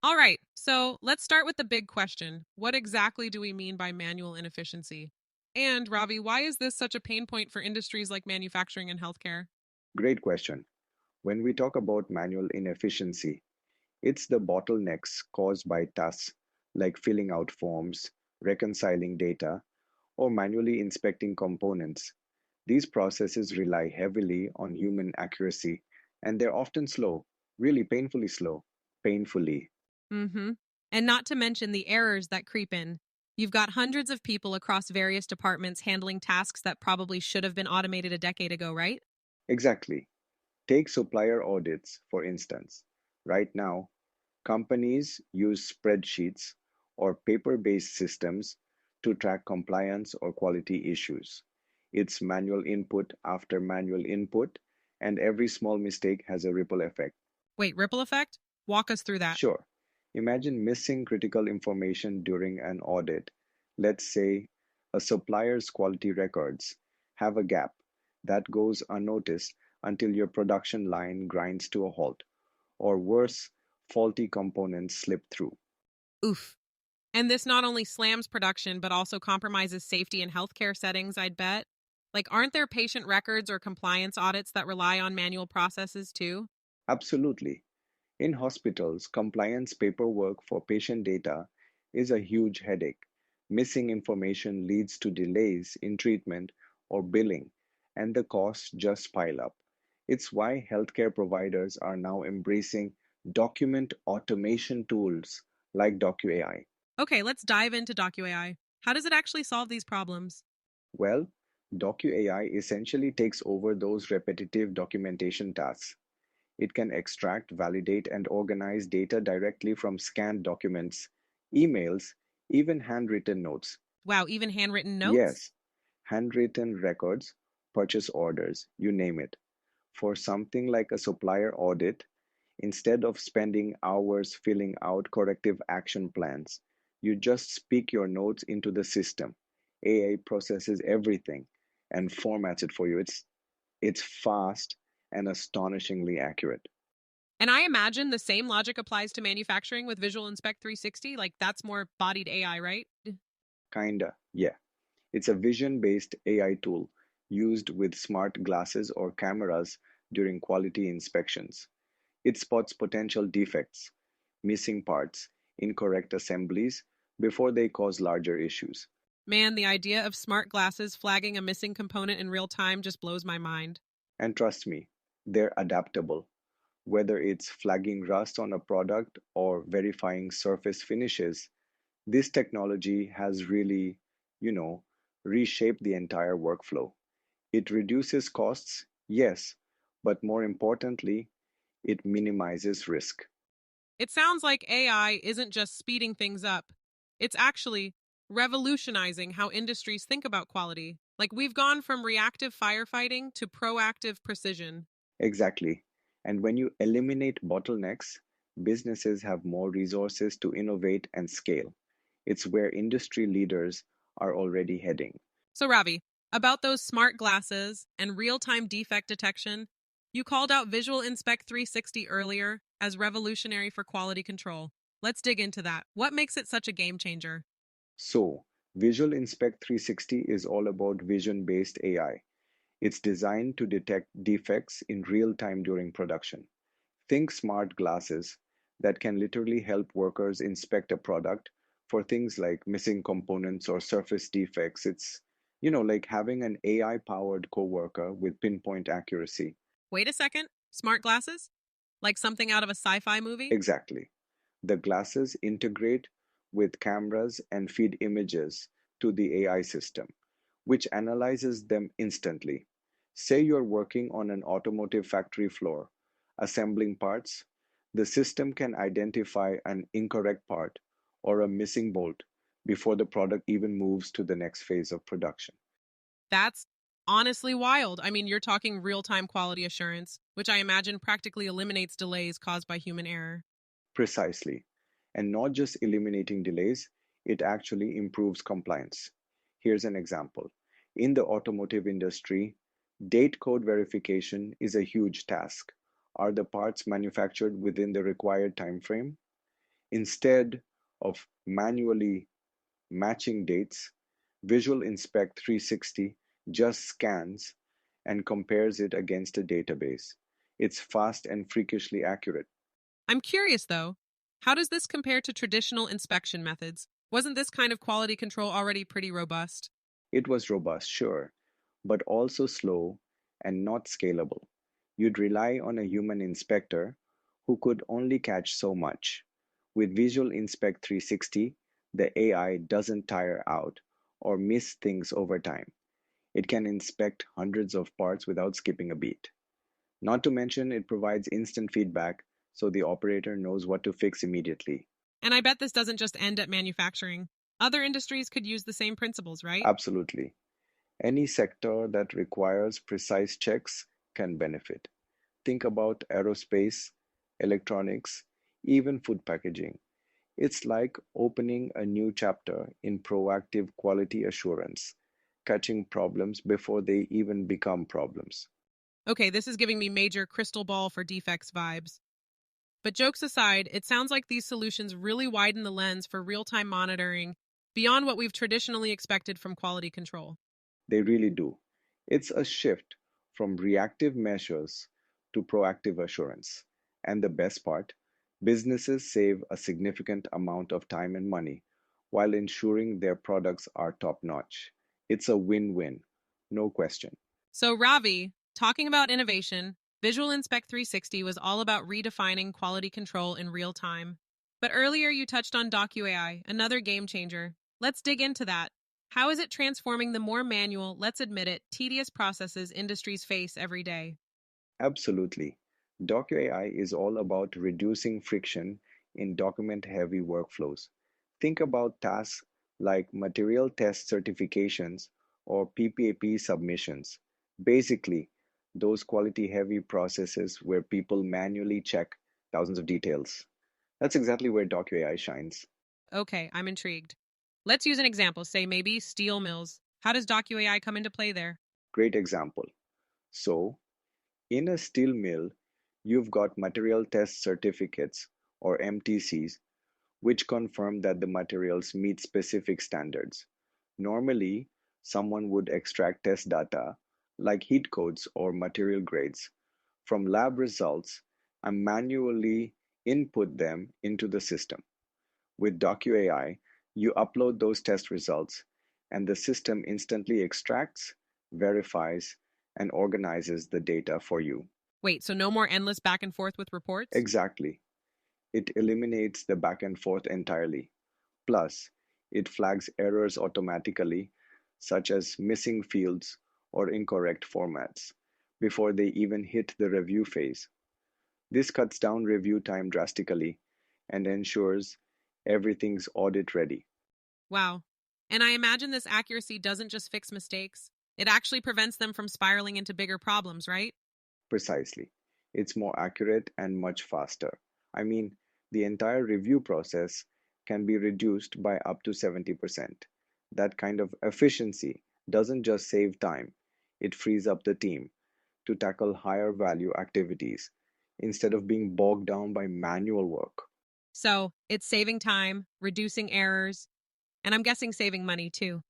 All right, so let's start with the big question. What exactly do we mean by manual inefficiency? And, Ravi, why is this such a pain point for industries like manufacturing and healthcare? Great question. When we talk about manual inefficiency, it's the bottlenecks caused by tasks like filling out forms, reconciling data, or manually inspecting components. These processes rely heavily on human accuracy, and they're often slow, really painfully slow. Painfully. Mm-hmm. And not to mention the errors that creep in. You've got hundreds of people across various departments handling tasks that probably should have been automated a decade ago, right? Exactly. Take supplier audits, for instance. Right now, companies use spreadsheets or paper-based systems to track compliance or quality issues. It's manual input after manual input, and every small mistake has a ripple effect. Wait, ripple effect? Walk us through that. Sure, imagine missing critical information during an audit. Let's say a supplier's quality records have a gap that goes unnoticed until your production line grinds to a halt, or worse, faulty components slip through. Oof. And this not only slams production, but also compromises safety in healthcare settings, I'd bet. Like, aren't there patient records or compliance audits that rely on manual processes too? Absolutely. In hospitals, compliance paperwork for patient data is a huge headache. Missing information leads to delays in treatment or billing, and the costs just pile up. It's why healthcare providers are now embracing document automation tools like DocuAI. Okay, let's dive into DocuAI. How does it actually solve these problems? Well, DocuAI essentially takes over those repetitive documentation tasks. It can extract, validate, and organize data directly from scanned documents, emails, even handwritten notes. Wow, even handwritten notes? Yes, handwritten records, purchase orders, you name it. For something like a supplier audit, instead of spending hours filling out corrective action plans, you just speak your notes into the system. AI processes everything and formats it for you. It's fast and astonishingly accurate. And I imagine the same logic applies to manufacturing with Visual Inspect 360. Like, that's more bodied AI, right? Kinda, yeah. It's a vision-based AI tool used with smart glasses or cameras during quality inspections. It spots potential defects, missing parts, incorrect assemblies before they cause larger issues. Man, the idea of smart glasses flagging a missing component in real time just blows my mind. And trust me, they're adaptable. Whether it's flagging rust on a product or verifying surface finishes, this technology has really, you know, reshaped the entire workflow. It reduces costs, yes, but more importantly, it minimizes risk. It sounds like AI isn't just speeding things up, it's actually revolutionizing how industries think about quality. Like, we've gone from reactive firefighting to proactive precision. Exactly. And when you eliminate bottlenecks, businesses have more resources to innovate and scale. It's where industry leaders are already heading. So, Ravi, about those smart glasses and real time defect detection, you called out Visual Inspect 360 earlier as revolutionary for quality control. Let's dig into that. What makes it such a game changer? So, Visual Inspect 360 is all about vision-based AI. It's designed to detect defects in real time during production. Think smart glasses that can literally help workers inspect a product for things like missing components or surface defects. It's, like having an AI powered coworker with pinpoint accuracy. Wait a second. Smart glasses? Like something out of a sci fi movie? Exactly. The glasses integrate with cameras and feed images to the AI system, which analyzes them instantly. Say you're working on an automotive factory floor, assembling parts, the system can identify an incorrect part or a missing bolt before the product even moves to the next phase of production. That's honestly wild. I mean, you're talking real time quality assurance, which I imagine practically eliminates delays caused by human error. Precisely. And not just eliminating delays, it actually improves compliance. Here's an example. In the automotive industry, date code verification is a huge task. Are the parts manufactured within the required time frame? Instead of manually matching dates, Visual Inspect 360 just scans and compares it against a database. It's fast and freakishly accurate. I'm curious though, how does this compare to traditional inspection methods? Wasn't this kind of quality control already pretty robust? It was robust, sure, but also slow and not scalable. You'd rely on a human inspector who could only catch so much. With Visual Inspect 360, the AI doesn't tire out or miss things over time. It can inspect hundreds of parts without skipping a beat. Not to mention, it provides instant feedback so the operator knows what to fix immediately. And I bet this doesn't just end at manufacturing. Other industries could use the same principles, right? Absolutely. Any sector that requires precise checks can benefit. Think about aerospace, electronics, even food packaging. It's like opening a new chapter in proactive quality assurance, catching problems before they even become problems. Okay, this is giving me major crystal ball for defects vibes. But jokes aside, it sounds like these solutions really widen the lens for real time monitoring beyond what we've traditionally expected from quality control. They really do. It's a shift from reactive measures to proactive assurance. And the best part, businesses save a significant amount of time and money while ensuring their products are top notch. It's a win win, no question. So, Ravi, talking about innovation, Visual Inspect 360 was all about redefining quality control in real time. But earlier you touched on DocuAI, another game changer. Let's dig into that. How is it transforming the more manual, let's admit it, tedious processes industries face every day? Absolutely. DocuAI is all about reducing friction in document heavy workflows. Think about tasks like material test certifications or PPAP submissions. Basically, those quality heavy processes where people manually check thousands of details. That's exactly where DocuAI shines. Okay, I'm intrigued. Let's use an example, say maybe steel mills. How does DocuAI come into play there? Great example. So, in a steel mill, you've got material test certificates or MTCs which confirm that the materials meet specific standards. Normally, someone would extract test data, like heat codes or material grades, from lab results and manually input them into the system. With DocuAI, you upload those test results, and the system instantly extracts, verifies, and organizes the data for you. Wait, so no more endless back and forth with reports? Exactly. It eliminates the back and forth entirely. Plus, it flags errors automatically, such as missing fields or incorrect formats, before they even hit the review phase. This cuts down review time drastically and ensures everything's audit ready. Wow. And I imagine this accuracy doesn't just fix mistakes, it actually prevents them from spiraling into bigger problems, right? Precisely. It's more accurate and much faster. I mean, the entire review process can be reduced by up to 70%. That kind of efficiency doesn't just save time, it frees up the team to tackle higher value activities instead of being bogged down by manual work. So it's saving time, reducing errors, and I'm guessing saving money too.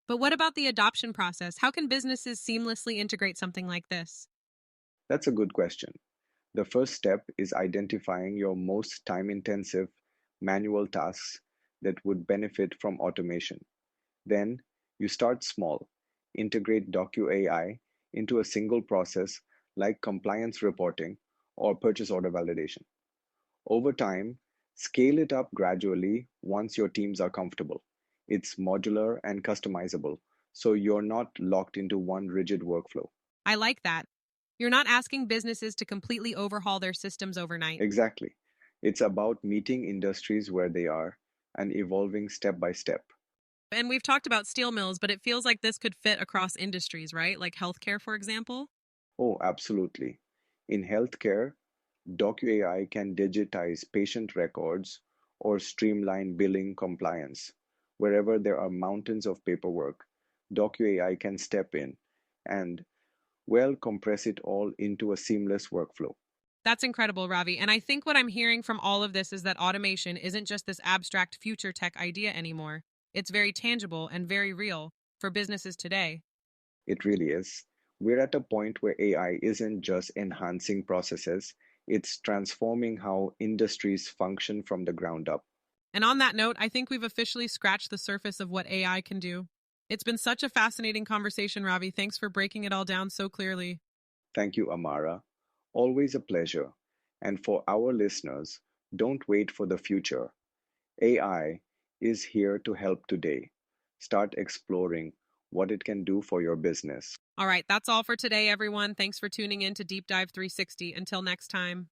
But what about the adoption process? How can businesses seamlessly integrate something like this? That's a good question. The first step is identifying your most time intensive manual tasks that would benefit from automation. Then you start small, integrate DocuAI into a single process like compliance reporting or purchase order validation. Over time, scale it up gradually once your teams are comfortable. It's modular and customizable, so you're not locked into one rigid workflow. I like that. You're not asking businesses to completely overhaul their systems overnight. Exactly. It's about meeting industries where they are and evolving step by step. And we've talked about steel mills, but it feels like this could fit across industries, right? Like healthcare, for example. Oh, absolutely. In healthcare, DocuAI can digitize patient records or streamline billing compliance. Wherever there are mountains of paperwork, DocuAI can step in and, well, compress it all into a seamless workflow. That's incredible, Ravi. And I think what I'm hearing from all of this is that automation isn't just this abstract future tech idea anymore. It's very tangible and very real for businesses today. It really is. We're at a point where AI isn't just enhancing processes, it's transforming how industries function from the ground up. And on that note, I think we've officially scratched the surface of what AI can do. It's been such a fascinating conversation, Ravi. Thanks for breaking it all down so clearly. Thank you, Amara. Always a pleasure. And for our listeners, don't wait for the future. AI is here to help today. Start exploring what it can do for your business. All right, that's all for today, everyone. Thanks for tuning in to Deep Dive 360. Until next time.